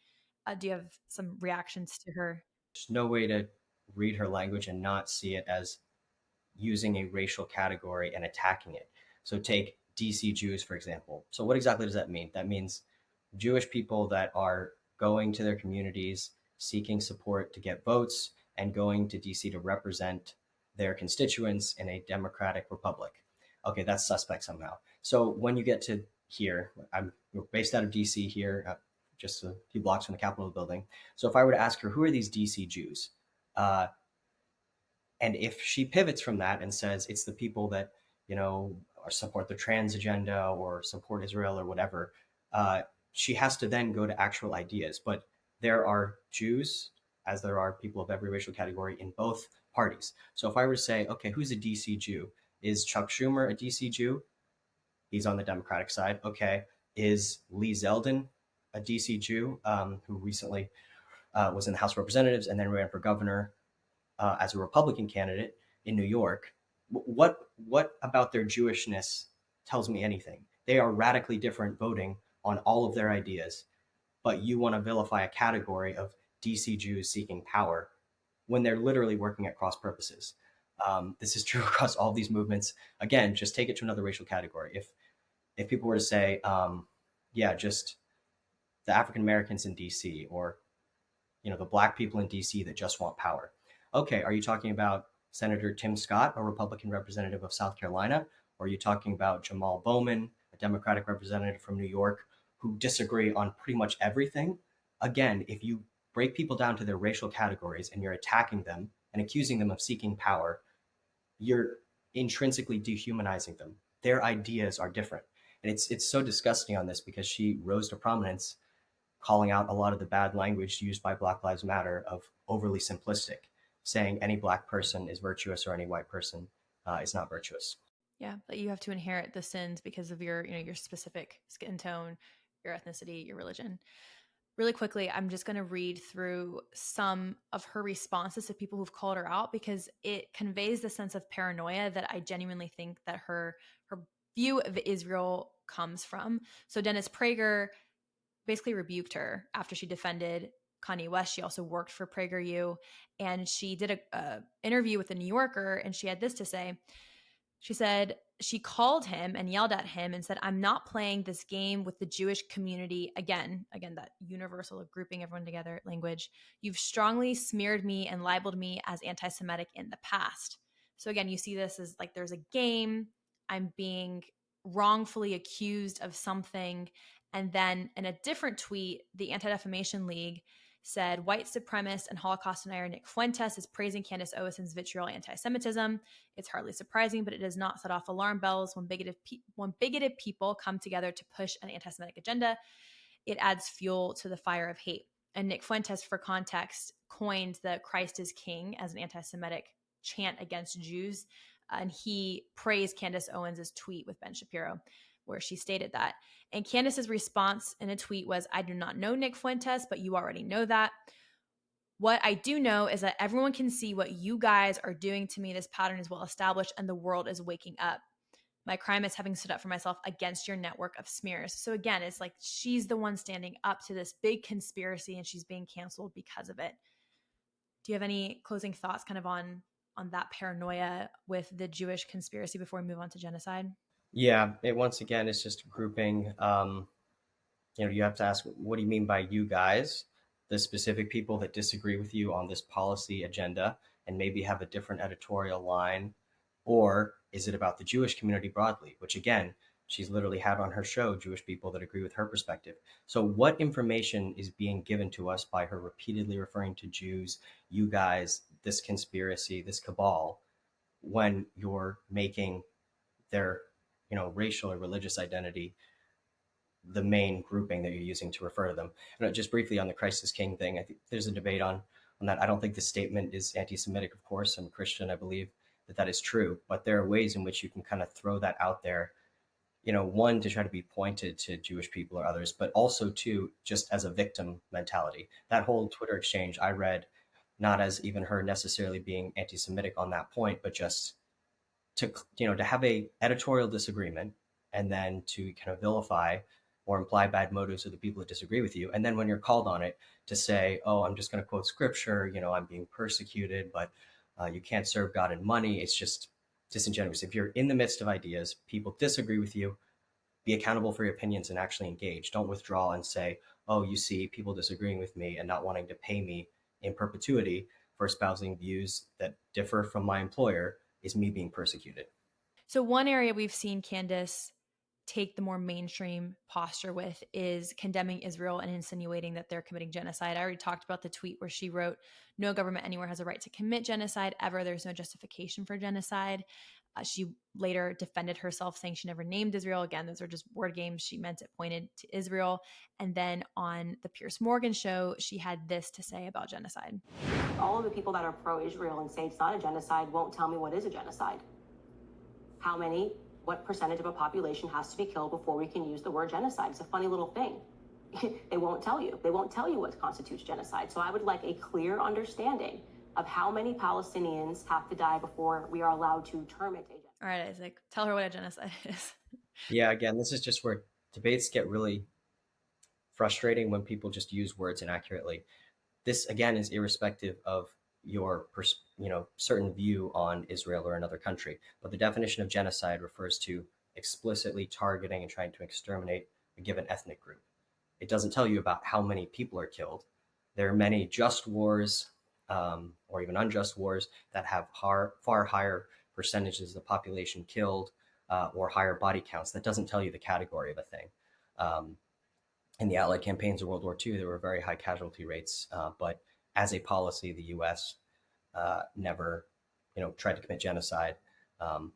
Do you have some reactions to her? There's no way to read her language and not see it as using a racial category and attacking it. So take DC Jews, for example. So what exactly does that mean? That means Jewish people that are going to their communities, seeking support to get votes, and going to DC to represent their constituents in a democratic republic. Okay, that's suspect somehow. So when you get to here, we're based out of DC here, just a few blocks from the Capitol building. So if I were to ask her, who are these DC Jews? And if she pivots from that and says it's the people that, or support the trans agenda or support Israel or whatever, she has to then go to actual ideas. But there are Jews, as there are people of every racial category in both parties. So if I were to say, okay, who's a DC Jew? Is Chuck Schumer a DC Jew? He's on the Democratic side. Okay. Is Lee Zeldin a DC Jew who recently was in the House of Representatives and then ran for governor as a Republican candidate in New York? What about their Jewishness tells me anything? They are radically different voting on all of their ideas, but you want to vilify a category of DC Jews seeking power when they're literally working at cross purposes. This is true across all of these movements. Again, just take it to another racial category. If people were to say, just the African Americans in DC, or the black people in DC that just want power. Okay, are you talking about Senator Tim Scott, a Republican representative of South Carolina? Or are you talking about Jamal Bowman, a Democratic representative from New York, who disagree on pretty much everything? Again, if you break people down to their racial categories and you're attacking them and accusing them of seeking power, you're intrinsically dehumanizing them. Their ideas are different. And it's so disgusting on this because she rose to prominence calling out a lot of the bad language used by Black Lives Matter of overly simplistic, saying any black person is virtuous or any white person is not virtuous. Yeah, but you have to inherit the sins because of your specific skin tone, your ethnicity, your religion. Really quickly, I'm just going to read through some of her responses to people who've called her out because it conveys the sense of paranoia that I genuinely think that her view of Israel comes from. So Dennis Prager basically rebuked her after she defended Kanye West. She also worked for PragerU, and she did a interview with the New Yorker, and she had this to say. She said she called him and yelled at him and said, "I'm not playing this game with the Jewish community again." Again, that universal of grouping everyone together language. "You've strongly smeared me and libeled me as anti-Semitic in the past." So again, you see this as like there's a game. I'm being wrongfully accused of something. And then in a different tweet, the Anti-Defamation League said white supremacist and Holocaust denier Nick Fuentes is praising Candace Owens' vitriol anti-Semitism. It's hardly surprising, but it does not set off alarm bells when bigoted people come together to push an anti-Semitic agenda. It adds fuel to the fire of hate. And Nick Fuentes, for context, coined the Christ is King as an anti-Semitic chant against Jews. And he praised Candace Owens' tweet with Ben Shapiro, where she stated that. And Candace's response in a tweet was, I do not know Nick Fuentes, but you already know that. What I do know is that everyone can see what you guys are doing to me. This pattern is well established and the world is waking up. My crime is having stood up for myself against your network of smears. So again, it's like she's the one standing up to this big conspiracy and she's being canceled because of it. Do you have any closing thoughts kind of on that paranoia with the Jewish conspiracy before we move on to genocide? Yeah, it once again is just grouping. You have to ask, what do you mean by you guys? The specific people that disagree with you on this policy agenda and maybe have a different editorial line, or is it about the Jewish community broadly? Which again, she's literally had on her show Jewish people that agree with her perspective. So what information is being given to us by her repeatedly referring to Jews, you guys, this conspiracy, this cabal, when you're making their racial or religious identity the main grouping that you're using to refer to them? And just briefly on the Christ is King thing, I think there's a debate on that. I don't think the statement is anti-Semitic, of course. I'm Christian, I believe that is true, but there are ways in which you can kind of throw that out there, one, to try to be pointed to Jewish people or others, but also two, just as a victim mentality. That whole Twitter exchange I read not as even her necessarily being anti-Semitic on that point, but just to have a editorial disagreement and then to kind of vilify or imply bad motives of the people that disagree with you. And then when you're called on it, to say, oh, I'm just going to quote scripture, I'm being persecuted, but you can't serve God in money. It's just disingenuous. If you're in the midst of ideas, people disagree with you, be accountable for your opinions and actually engage. Don't withdraw and say, oh, you see, people disagreeing with me and not wanting to pay me in perpetuity for espousing views that differ from my employer is me being persecuted. So one area we've seen Candace take the more mainstream posture with is condemning Israel and insinuating that they're committing genocide. I already talked about the tweet where she wrote, no government anywhere has a right to commit genocide ever. There's no justification for genocide. She later defended herself, saying she never named Israel. Again, those are just word games. She meant it pointed to Israel. And then on the Piers Morgan show, she had this to say about genocide. All of the people that are pro-Israel and say it's not a genocide won't tell me what is a genocide. What percentage of a population has to be killed before we can use the word genocide? It's a funny little thing. They won't tell you. They won't tell you what constitutes genocide. So I would like a clear understanding of how many Palestinians have to die before we are allowed to term it a genocide. All right, Isaac, tell her what a genocide is. Yeah, again, this is just where debates get really frustrating when people just use words inaccurately. This, again, is irrespective of your certain view on Israel or another country. But the definition of genocide refers to explicitly targeting and trying to exterminate a given ethnic group. It doesn't tell you about how many people are killed. There are many just wars or even unjust wars that have far higher percentages of the population killed or higher body counts. That doesn't tell you the category of a thing. In the Allied campaigns of World War II, there were very high casualty rates, but as a policy, the U.S. Never, tried to commit genocide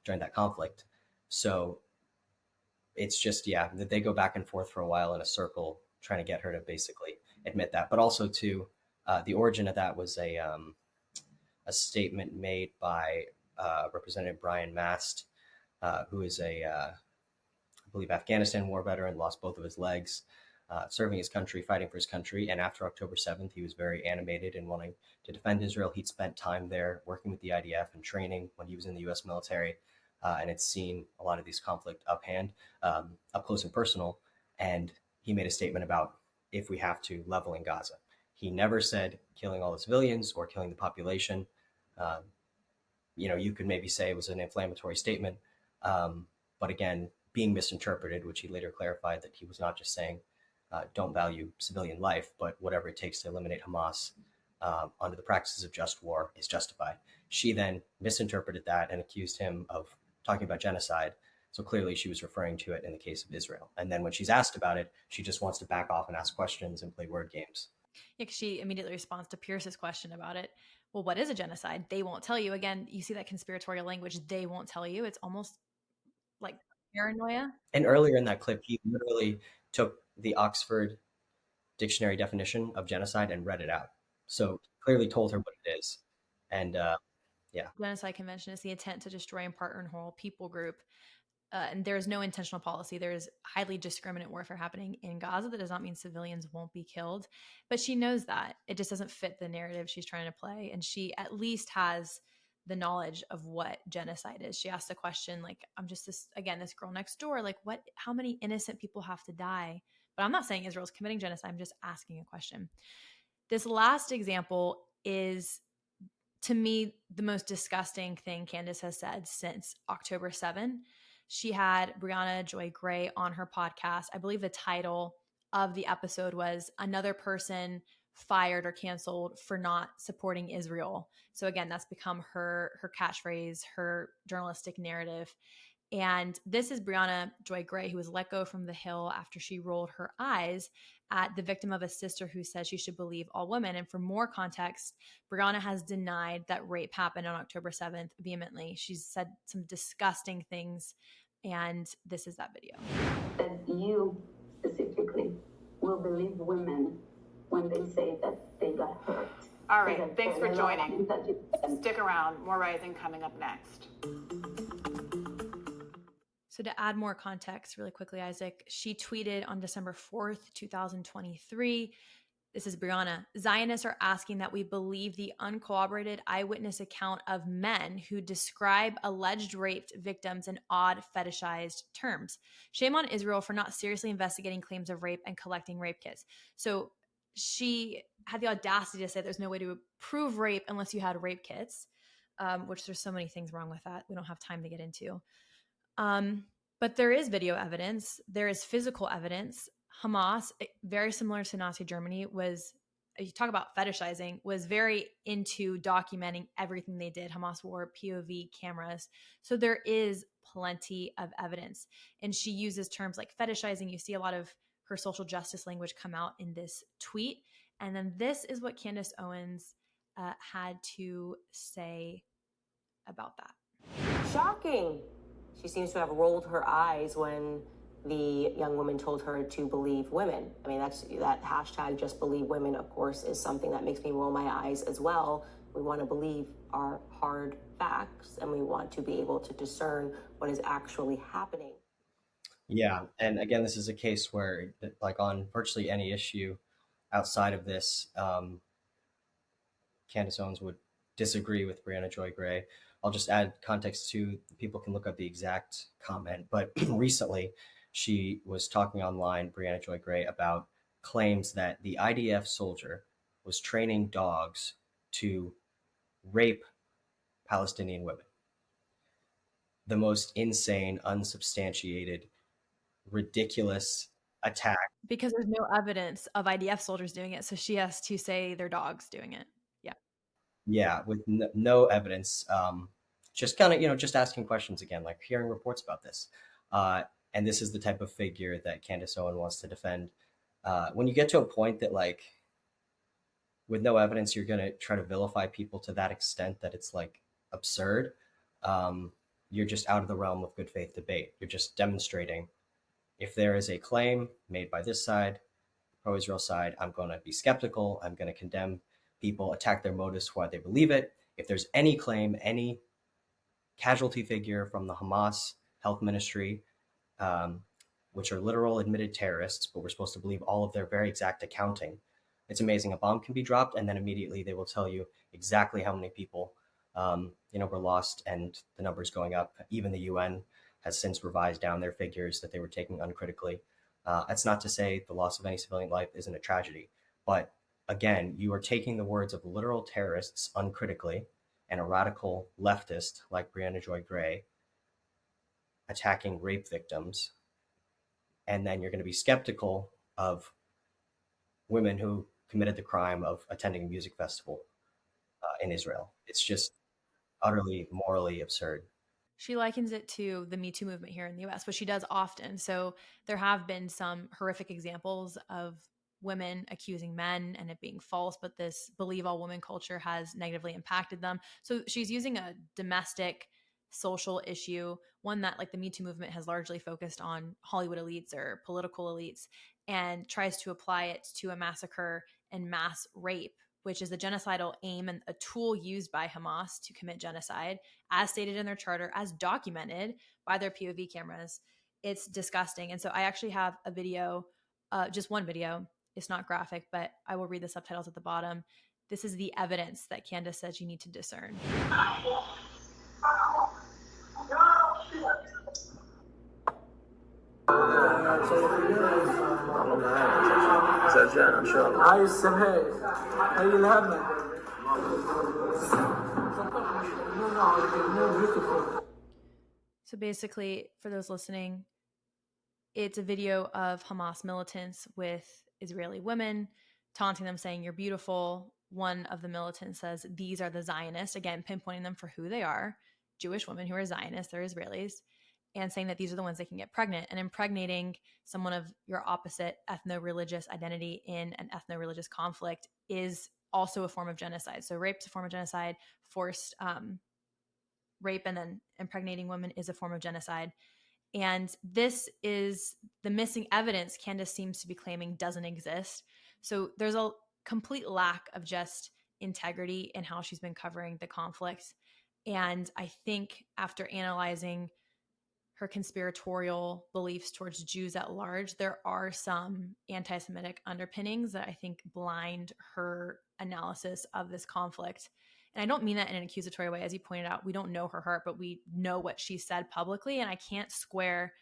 during that conflict. So it's just, that they go back and forth for a while in a circle, trying to get her to basically admit that. But also, too, the origin of that was a statement made by Representative Brian Mast, who is I believe, Afghanistan war veteran, lost both of his legs. Serving his country, fighting for his country. And after October 7th, he was very animated and wanting to defend Israel. He'd spent time there working with the IDF and training when he was in the U.S. military and had seen a lot of these conflict up close and personal. And he made a statement about if we have to, leveling Gaza. He never said killing all the civilians or killing the population. You could maybe say it was an inflammatory statement. But again, being misinterpreted, which he later clarified that he was not just saying don't value civilian life, but whatever it takes to eliminate Hamas under the practices of just war is justified. She then misinterpreted that and accused him of talking about genocide. So clearly she was referring to it in the case of Israel. And then when she's asked about it, she just wants to back off and ask questions and play word games. Yeah, 'cause she immediately responds to Pierce's question about it. Well, what is a genocide? They won't tell you. Again, you see that conspiratorial language. They won't tell you. It's almost like paranoia. And earlier in that clip, he literally took the Oxford Dictionary definition of genocide and read it out. So clearly told her what it is. And yeah. Genocide convention is the intent to destroy in part or in whole people group. And there is no intentional policy. There is highly discriminate warfare happening in Gaza. That does not mean civilians won't be killed. But she knows that. It just doesn't fit the narrative she's trying to play. And she at least has the knowledge of what genocide is. She asked the question, like, I'm just this girl next door. Like, how many innocent people have to die? But I'm not saying Israel's committing genocide. I'm just asking a question. This last example is, to me, the most disgusting thing Candace has said since October 7. She had Brianna Joy Gray on her podcast. I believe the title of the episode was "Another Person Fired or Canceled for Not Supporting Israel." So again, that's become her catchphrase, her journalistic narrative. And this is Brianna Joy Gray, who was let go from the Hill after she rolled her eyes at the victim of a sister who said she should believe all women. And for more context, Brianna has denied that rape happened on October 7th vehemently. She's said some disgusting things, and this is that video. That you specifically will believe women when they say that they got hurt. All right, thanks for joining. Stick around, more Rising coming up next. So to add more context really quickly, Isaac, she tweeted on December 4th, 2023, this is Brianna, Zionists are asking that we believe the uncorroborated eyewitness account of men who describe alleged raped victims in odd fetishized terms. Shame on Israel for not seriously investigating claims of rape and collecting rape kits. So she had the audacity to say there's no way to prove rape unless you had rape kits, which there's so many things wrong with that. We don't have time to get into. But there is video evidence. There is physical evidence. Hamas, very similar to Nazi Germany, you talk about fetishizing, was very into documenting everything they did. Hamas wore POV cameras. So there is plenty of evidence. And she uses terms like fetishizing. You see a lot of her social justice language come out in this tweet. And then this is what Candace Owens had to say about that. Shocking. She seems to have rolled her eyes when the young woman told her to believe women. I mean, that hashtag just believe women, of course, is something that makes me roll my eyes as well. We want to believe our hard facts, and we want to be able to discern what is actually happening. Yeah. And again, this is a case where, like, on virtually any issue outside of this, Candace Owens would disagree with Brianna Joy Gray. I'll just add context to, people can look up the exact comment, but recently she was talking online, Brianna Joy Gray, about claims that the IDF soldier was training dogs to rape Palestinian women. The most insane, unsubstantiated, ridiculous attack. Because there's no evidence of IDF soldiers doing it, so she has to say they're dogs doing it. Yeah, with no evidence. Just kind of, just asking questions again, like hearing reports about this. And this is the type of figure that Candace Owens wants to defend. When you get to a point that, like, with no evidence, you're going to try to vilify people to that extent that it's, like, absurd. You're just out of the realm of good faith debate. You're just demonstrating, if there is a claim made by this side, pro-Israel side, I'm going to be skeptical. I'm going to condemn people, attack their motives for why they believe it. If there's any claim, any casualty figure from the Hamas health ministry, which are literal admitted terrorists, but we're supposed to believe all of their very exact accounting. It's amazing. A bomb can be dropped, and then immediately they will tell you exactly how many people, were lost, and the numbers going up. Even the UN has since revised down their figures that they were taking uncritically. That's not to say the loss of any civilian life isn't a tragedy, but again, you are taking the words of literal terrorists uncritically, and a radical leftist like Brianna Joy Gray attacking rape victims, and then you're going to be skeptical of women who committed the crime of attending a music festival in Israel. It's just utterly morally absurd. She likens it to the Me Too movement here in the US, which she does often. So there have been some horrific examples of women accusing men and it being false, but this believe all women culture has negatively impacted them. So she's using a domestic social issue, one that like the Me Too movement has largely focused on Hollywood elites or political elites, and tries to apply it to a massacre and mass rape, which is a genocidal aim and a tool used by Hamas to commit genocide, as stated in their charter, as documented by their POV cameras. It's disgusting. And so I actually have a video, just one video. It's not graphic, but I will read the subtitles at the bottom. This is the evidence that Candace says you need to discern. So basically, for those listening, it's a video of Hamas militants with Israeli women taunting them, saying, "You're beautiful." One of the militants says, "These are the Zionists," again, pinpointing them for who they are, Jewish women who are Zionists, they're Israelis, and saying that these are the ones that can get pregnant. And impregnating someone of your opposite ethno-religious identity in an ethno-religious conflict is also a form of genocide. So rape's a form of genocide, forced rape and then impregnating women is a form of genocide. And this is the missing evidence Candace seems to be claiming doesn't exist. So there's a complete lack of just integrity in how she's been covering the conflict. And I think after analyzing her conspiratorial beliefs towards Jews at large, there are some anti-Semitic underpinnings that I think blind her analysis of this conflict. And I don't mean that in an accusatory way. As you pointed out, we don't know her heart, but we know what she said publicly. And I can't square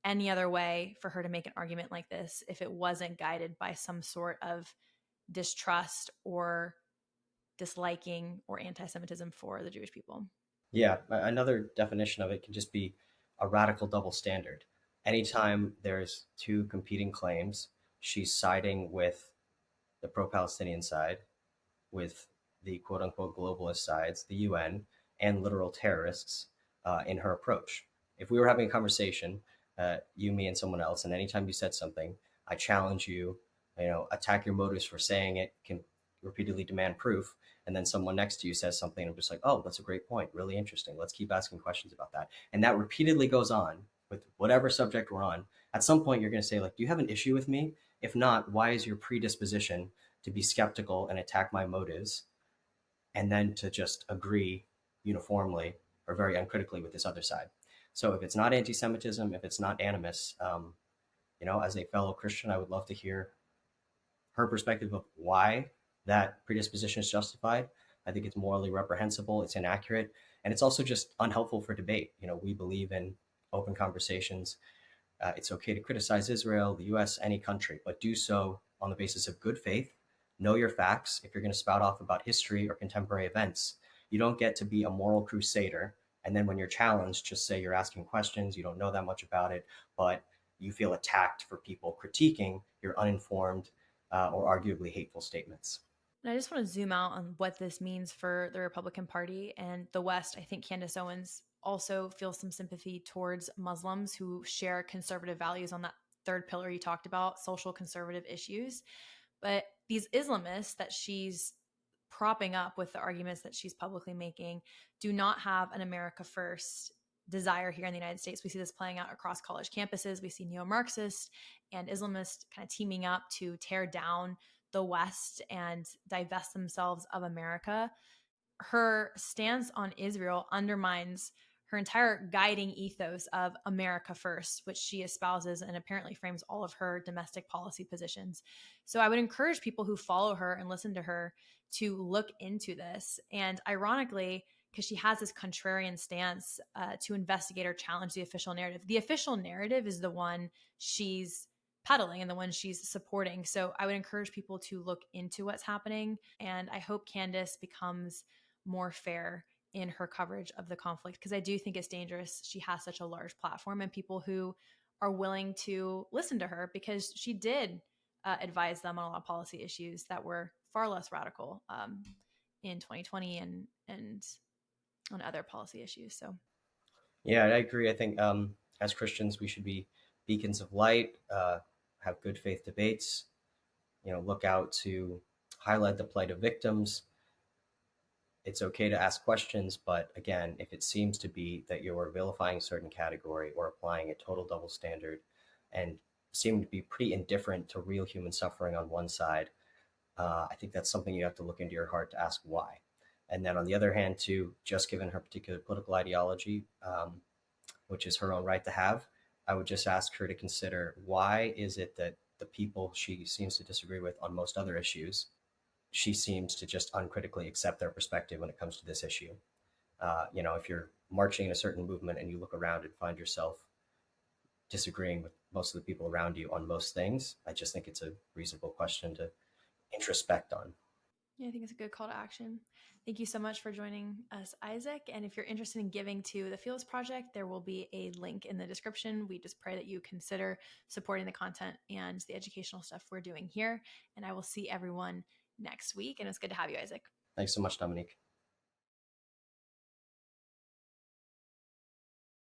any other way for her to make an argument like this if it wasn't guided by some sort of distrust or disliking or anti-Semitism for the Jewish people. Yeah, another definition of it can just be a radical double standard. Anytime there's two competing claims, she's siding with the pro-Palestinian side, with the quote-unquote globalist sides, the UN, and literal terrorists in her approach. If we were having a conversation, you, me, and someone else, and anytime you said something, I challenge you, attack your motives for saying it, can repeatedly demand proof, and then someone next to you says something, and I'm just like, oh, that's a great point, really interesting, let's keep asking questions about that. And that repeatedly goes on with whatever subject we're on. At some point, you're going to say, like, do you have an issue with me? If not, why is your predisposition to be skeptical and attack my motives, and then to just agree uniformly or very uncritically with this other side? So if it's not anti-Semitism, if it's not animus, as a fellow Christian, I would love to hear her perspective of why that predisposition is justified. I think it's morally reprehensible, it's inaccurate, and it's also just unhelpful for debate. We believe in open conversations. It's okay to criticize Israel, the US, any country, but do so on the basis of good faith. Know your facts. If you're going to spout off about history or contemporary events, you don't get to be a moral crusader. And then when you're challenged, just say you're asking questions, you don't know that much about it, but you feel attacked for people critiquing your uninformed or arguably hateful statements. And I just want to zoom out on what this means for the Republican Party and the West. I think Candace Owens also feels some sympathy towards Muslims who share conservative values on that third pillar you talked about, social conservative issues. But these Islamists that she's propping up with the arguments that she's publicly making do not have an America first desire here in the United States. We see this playing out across college campuses. We see neo-Marxists and Islamists kind of teaming up to tear down the West and divest themselves of America. Her stance on Israel undermines her entire guiding ethos of America first, which she espouses and apparently frames all of her domestic policy positions. So I would encourage people who follow her and listen to her to look into this. And ironically, because she has this contrarian stance to investigate or challenge the official narrative. The official narrative is the one she's peddling and the one she's supporting. So I would encourage people to look into what's happening. And I hope Candace becomes more fair in her coverage of the conflict, because I do think it's dangerous. She has such a large platform and people who are willing to listen to her, because she did advise them on a lot of policy issues that were far less radical in 2020 and on other policy issues. So, yeah, I agree. I think as Christians, we should be beacons of light, have good faith debates, look out to highlight the plight of victims. It's okay to ask questions, but again, if it seems to be that you're vilifying a certain category or applying a total double standard and seem to be pretty indifferent to real human suffering on one side, I think that's something you have to look into your heart to ask why. And then on the other hand, too, just given her particular political ideology, which is her own right to have, I would just ask her to consider, why is it that the people she seems to disagree with on most other issues, she seems to just uncritically accept their perspective when it comes to this issue? If you're marching in a certain movement and you look around and find yourself disagreeing with most of the people around you on most things, I just think it's a reasonable question to introspect on. Yeah, I think it's a good call to action. Thank you so much for joining us, Isaac. And if you're interested in giving to the Philos Project, there will be a link in the description. We just pray that you consider supporting the content and the educational stuff we're doing here. And I will see everyone next week. And it's good to have you, Isaac. Thanks so much, Dominique.